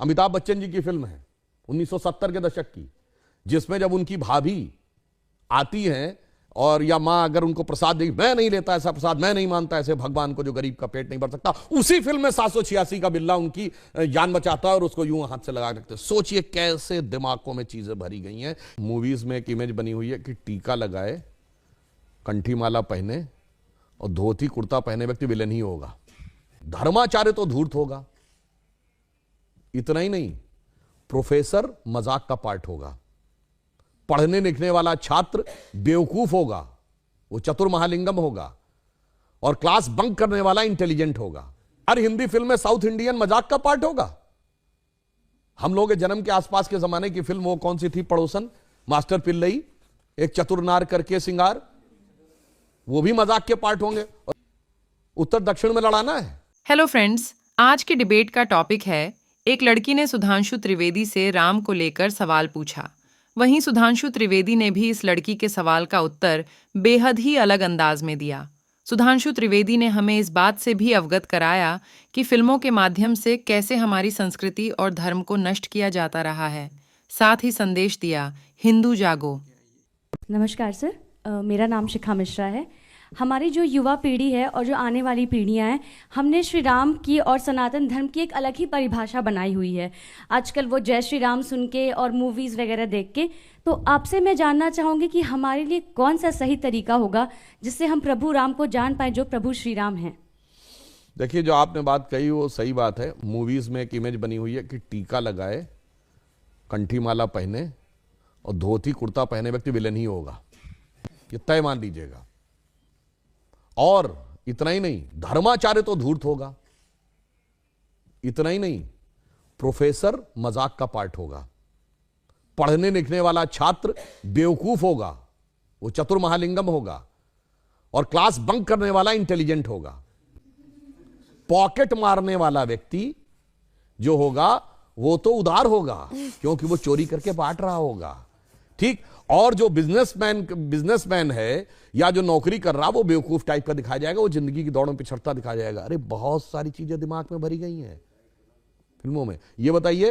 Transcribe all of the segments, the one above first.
अमिताभ बच्चन जी की फिल्म है 1970 के दशक की, जिसमें जब उनकी भाभी आती हैं और या मां अगर उनको प्रसाद देगी, मैं नहीं लेता ऐसा प्रसाद, मैं नहीं मानता ऐसे भगवान को जो गरीब का पेट नहीं भर सकता, उसी फिल्म में 786 का बिल्ला उनकी जान बचाता है और उसको यूं हाथ से लगा रखते हैं। सोचिए कैसे दिमागों में चीजें भरी गई हैं। मूवीज में एक इमेज बनी हुई है कि टीका लगाए, कंठी माला पहने और धोती कुर्ता पहने व्यक्ति विलेन ही होगा, धर्माचार्य तो धूर्त होगा। इतना ही नहीं, प्रोफेसर मजाक का पार्ट होगा, पढ़ने लिखने वाला छात्र बेवकूफ होगा, वो चतुर महालिंगम होगा, और क्लास बंक करने वाला इंटेलिजेंट होगा। हर हिंदी फिल्म में साउथ इंडियन मजाक का पार्ट होगा। हम लोग के जन्म के आसपास के जमाने की फिल्म वो कौन सी थी, पड़ोसन, मास्टर पिल्लई, एक चतुर नार करके सिंगार, वो भी मजाक के पार्ट होंगे। उत्तर दक्षिण में लड़ाना है। हेलो फ्रेंड्स, आज के डिबेट का टॉपिक है, एक लड़की ने सुधांशु त्रिवेदी से राम को लेकर सवाल पूछा। वहीं सुधांशु त्रिवेदी ने भी इस लड़की के सवाल का उत्तर बेहद ही अलग अंदाज में दिया। सुधांशु त्रिवेदी ने हमें इस बात से भी अवगत कराया कि फिल्मों के माध्यम से कैसे हमारी संस्कृति और धर्म को नष्ट किया जाता रहा है। साथ ही संदेश दिया, हिंदू जागो। नमस्कार सर, मेरा नाम शिखा मिश्रा है। हमारी जो युवा पीढ़ी है और जो आने वाली पीढ़ियां हैं, हमने श्री राम की और सनातन धर्म की एक अलग ही परिभाषा बनाई हुई है आजकल, वो जय श्री राम सुन के और मूवीज़ वगैरह देख के। तो आपसे मैं जानना चाहूँगी कि हमारे लिए कौन सा सही तरीका होगा जिससे हम प्रभु राम को जान पाए जो प्रभु श्री राम हैं। देखिए, जो आपने बात कही वो सही बात है। मूवीज में एक इमेज बनी हुई है कि टीका लगाए, कंठी माला पहने और धोती कुर्ता पहने व्यक्ति विलेन ही होगा, ये तय मान लीजिएगा। और इतना ही नहीं, धर्माचार्य तो धूर्त होगा। इतना ही नहीं, प्रोफेसर मजाक का पार्ट होगा, पढ़ने लिखने वाला छात्र बेवकूफ होगा, वो चतुर महालिंगम होगा, और क्लास बंक करने वाला इंटेलिजेंट होगा। पॉकेट मारने वाला व्यक्ति जो होगा वो तो उदार होगा, क्योंकि वो चोरी करके बांट रहा होगा, ठीक। और जो बिजनेसमैन है या जो नौकरी कर रहा, वो बेवकूफ टाइप का दिखाया जाएगा, वो जिंदगी की दौड़ में पिछड़ता दिखाया जाएगा। अरे बहुत सारी चीजें दिमाग में भरी गई हैं फिल्मों में। ये बताइए,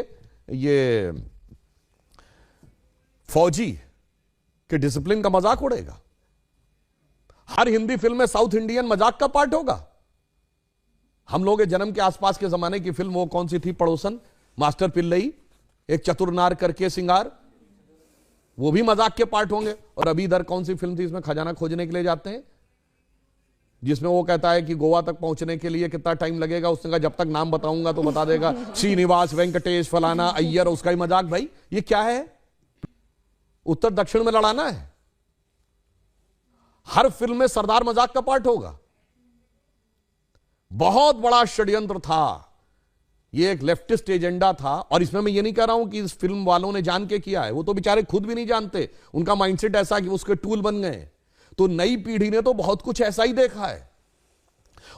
ये फौजी के डिसिप्लिन का मजाक उड़ेगा। हर हिंदी फिल्म में साउथ इंडियन मजाक का पार्ट होगा। हम लोग के जन्म के आसपास के जमाने की फिल्म वो कौन सी थी, पड़ोसन, मास्टर पिल्लई, एक चतुर नार करके सिंगार, वो भी मजाक के पार्ट होंगे। और अभी इधर कौन सी फिल्म थी, इसमें खजाना खोजने के लिए जाते हैं, जिसमें वो कहता है कि गोवा तक पहुंचने के लिए कितना टाइम लगेगा, उसने कहा जब तक नाम बताऊंगा तो बता देगा, श्रीनिवास, वेंकटेश, फलाना, अय्यर, उसका ही मजाक। भाई ये क्या है? उत्तर दक्षिण में लड़ाना है। हर फिल्म में सरदार मजाक का पार्ट होगा। बहुत बड़ा षड्यंत्र था, ये एक लेफ्टिस्ट एजेंडा था। और इसमें मैं ये नहीं कह रहा हूं कि इस फिल्म वालों ने जान के किया है, वो तो बेचारे खुद भी नहीं जानते, उनका माइंडसेट ऐसा कि उसके टूल बन गए। तो नई पीढ़ी ने तो बहुत कुछ ऐसा ही देखा है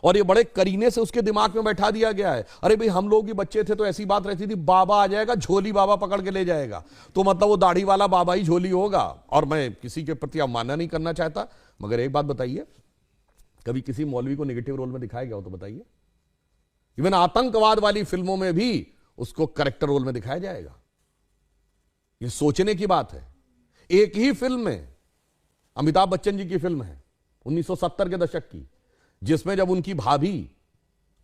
और ये बड़े करीने से उसके दिमाग में बैठा दिया गया है। अरे भाई, हम लोग भी बच्चे थे तो ऐसी बात रहती थी, बाबा आ जाएगा, झोली बाबा पकड़ के ले जाएगा, तो मतलब वो दाढ़ी वाला बाबा ही झोली होगा। और मैं किसी के प्रति अवमानना नहीं करना चाहता, मगर एक बात बताइए, कभी किसी मौलवी को नेगेटिव रोल में दिखाया गया हो तो बताइए? इवन आतंकवाद वाली फिल्मों में भी उसको करेक्टर रोल में दिखाया जाएगा। ये सोचने की बात है। एक ही फिल्म में, अमिताभ बच्चन जी की फिल्म है 1970 के दशक की, जिसमें जब उनकी भाभी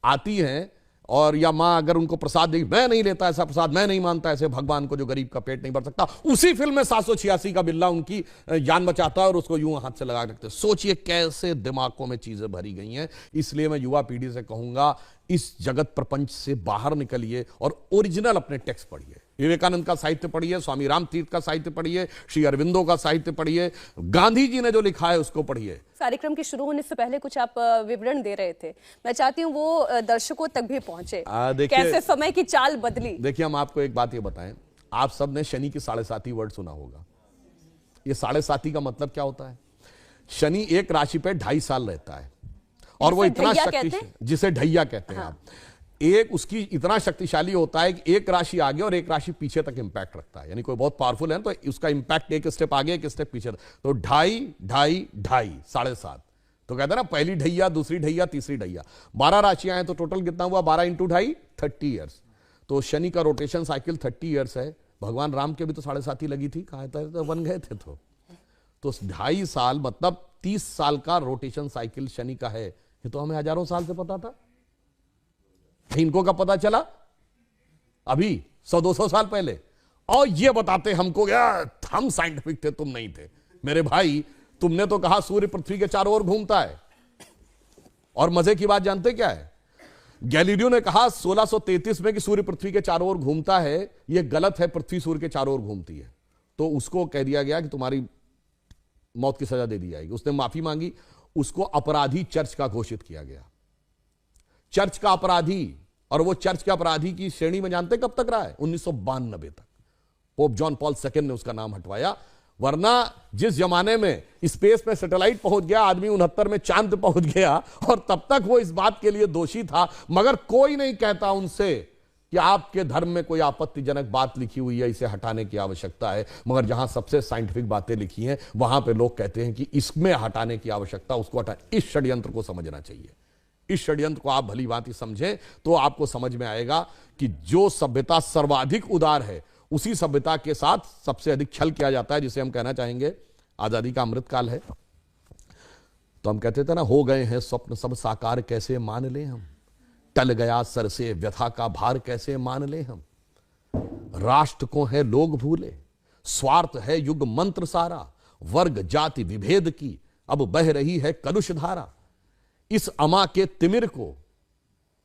आती हैं और या मां अगर उनको प्रसाद देगी, मैं नहीं लेता ऐसा प्रसाद, मैं नहीं मानता ऐसे भगवान को जो गरीब का पेट नहीं भर सकता, उसी फिल्म में 786 का बिल्ला उनकी जान बचाता है और उसको यूं हाथ से लगा रखते हैं। सोचिए कैसे दिमागों में चीजें भरी गई हैं। इसलिए मैं युवा पीढ़ी से कहूंगा, इस जगत प्रपंच से बाहर निकलिए और ओरिजिनल अपने टेक्स्ट पढ़िए। विवेकानंद का साहित्य पढ़िए, स्वामी रामतीर्थ का साहित्य पढ़िए, श्री अरविंदो का साहित्य पढ़िए, गांधी जी ने जो लिखा है उसको पढ़िए। कार्यक्रम के शुरू होने से पहले कुछ आप विवरण दे रहे थे, मैं चाहती हूँ वो दर्शकों तक भी पहुंचे, कैसे समय की चाल बदली। देखिए, हम आपको एक बात ये बताएं, आप सब ने शनि की 7.5 वर्ड सुना होगा। ये 7.5 का मतलब क्या होता है? शनि एक राशि पे 2.5 साल रहता है और वो इतना शक्तिशाली, जिसे ढैया कहते हैं आप, एक उसकी इतना शक्तिशाली होता है कि एक राशि आगे और एक राशि पीछे तक इंपैक्ट रखता है। यानी कोई बहुत पावरफुल है तो उसका इंपैक्ट एक स्टेप आगे एक स्टेप पीछे, तो 2.5, 2.5, 2.5, 7.5। तो कहते हैं ना, पहली ढैया, दूसरी ढैया, तीसरी ढैया, 12 राशियां हैं तो टोटल कितना हुआ? 12 × 2.5, 30 ईयर्स। तो शनि का रोटेशन साइकिल 30 ईयर्स है। भगवान राम के भी तो 7.5 ही लगी थी, कहा था तो बन गए थे। तो 2.5 साल मतलब 30 साल का रोटेशन साइकिल शनि का है। ये तो हमें हजारों साल से पता था, इनको कब पता चला? अभी 100-200 साल पहले। और ये बताते हमको यार हम साइंटिफिक थे, तुम नहीं थे। मेरे भाई, तुमने तो कहा सूर्य पृथ्वी के चारों ओर घूमता है, और मजे की बात जानते क्या है? गैलीलियो ने कहा 1633 में कि सूर्य पृथ्वी के चारों ओर घूमता है। यह गलत है, पृथ्वी सूर्य के चारों ओर घूमती है। तो उसको कह दिया गया कि तुम्हारी मौत की सजा दे दी जाएगी। उसने माफी मांगी, उसको अपराधी चर्च का घोषित किया गया, चर्च का अपराधी। और वो चर्च के अपराधी की श्रेणी में जानते कब तक रहा है? 1992 तक। पोप जॉन पॉल सेकंड ने उसका नाम हटवाया। वरना जिस जमाने में स्पेस में सैटेलाइट पहुंच गया, आदमी 69 में चांद पहुंच गया, और तब तक वो इस बात के लिए दोषी था, मगर कोई नहीं कहता उनसे कि आपके धर्म में कोई आपत्तिजनक बात लिखी हुई है, इसे हटाने की आवश्यकता है। मगर जहां सबसे साइंटिफिक बातें लिखी हैं, वहां पे लोग कहते हैं कि इसमें हटाने की आवश्यकता, उसको हटा। इस षड्यंत्र को समझना चाहिए। इस षड्यंत्र को आप भली भांति समझें तो आपको समझ में आएगा कि जो सभ्यता सर्वाधिक उदार है, उसी सभ्यता के साथ सबसे अधिक छल किया जाता है, जिसे हम कहना चाहेंगे आजादी का अमृतकाल है। तो हम कहते थे ना, हो गए हैं स्वप्न सब साकार, कैसे मान ले हम, टल गया सर से व्यथा का भार, कैसे मान ले हम। राष्ट्र को है लोग भूले, स्वार्थ है युग मंत्र सारा, वर्ग जाति विभेद की अब बह रही है कलुष धारा। इस अमा के तिमिर को,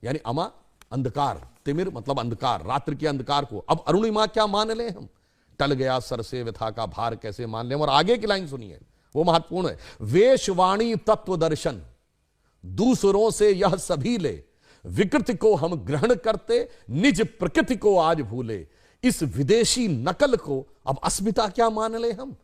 यानी अमा अंधकार, तिमिर मतलब अंधकार, रात्रि के अंधकार को अब अरुणिमा क्या मान ले हम, टल गया सर से व्यथा का भार, कैसे मान ले हम। और आगे की लाइन सुनिए, वो महत्वपूर्ण है। वेशवाणी तत्व दर्शन दूसरों से यह सभी ले, विकृति को हम ग्रहण करते, निज प्रकृति को आज भूले। इस विदेशी नकल को अब अस्मिता क्या मान ले हम,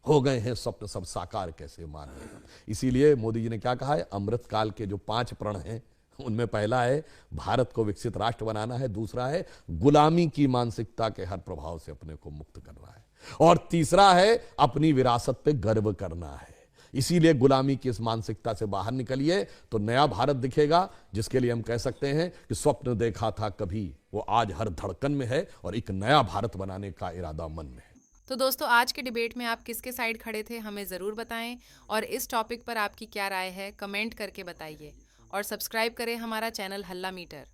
हो गए हैं स्वप्न सब साकार, कैसे मान ले हम। इसीलिए मोदी जी ने क्या कहा है, अमृतकाल के जो 5 प्रण हैं, उनमें पहला है भारत को विकसित राष्ट्र बनाना है, दूसरा है गुलामी की मानसिकता के हर प्रभाव से अपने को मुक्त करना है, और तीसरा है अपनी विरासत पे गर्व करना है। इसीलिए गुलामी की इस मानसिकता से बाहर निकलिए तो नया भारत दिखेगा, जिसके लिए हम कह सकते हैं कि स्वप्न देखा था कभी, वो आज हर धड़कन में है, और एक नया भारत बनाने का इरादा मन में है। तो दोस्तों, आज के डिबेट में आप किसके साइड खड़े थे हमें ज़रूर बताएं, और इस टॉपिक पर आपकी क्या राय है कमेंट करके बताइए, और सब्सक्राइब करें हमारा चैनल हल्ला मीटर।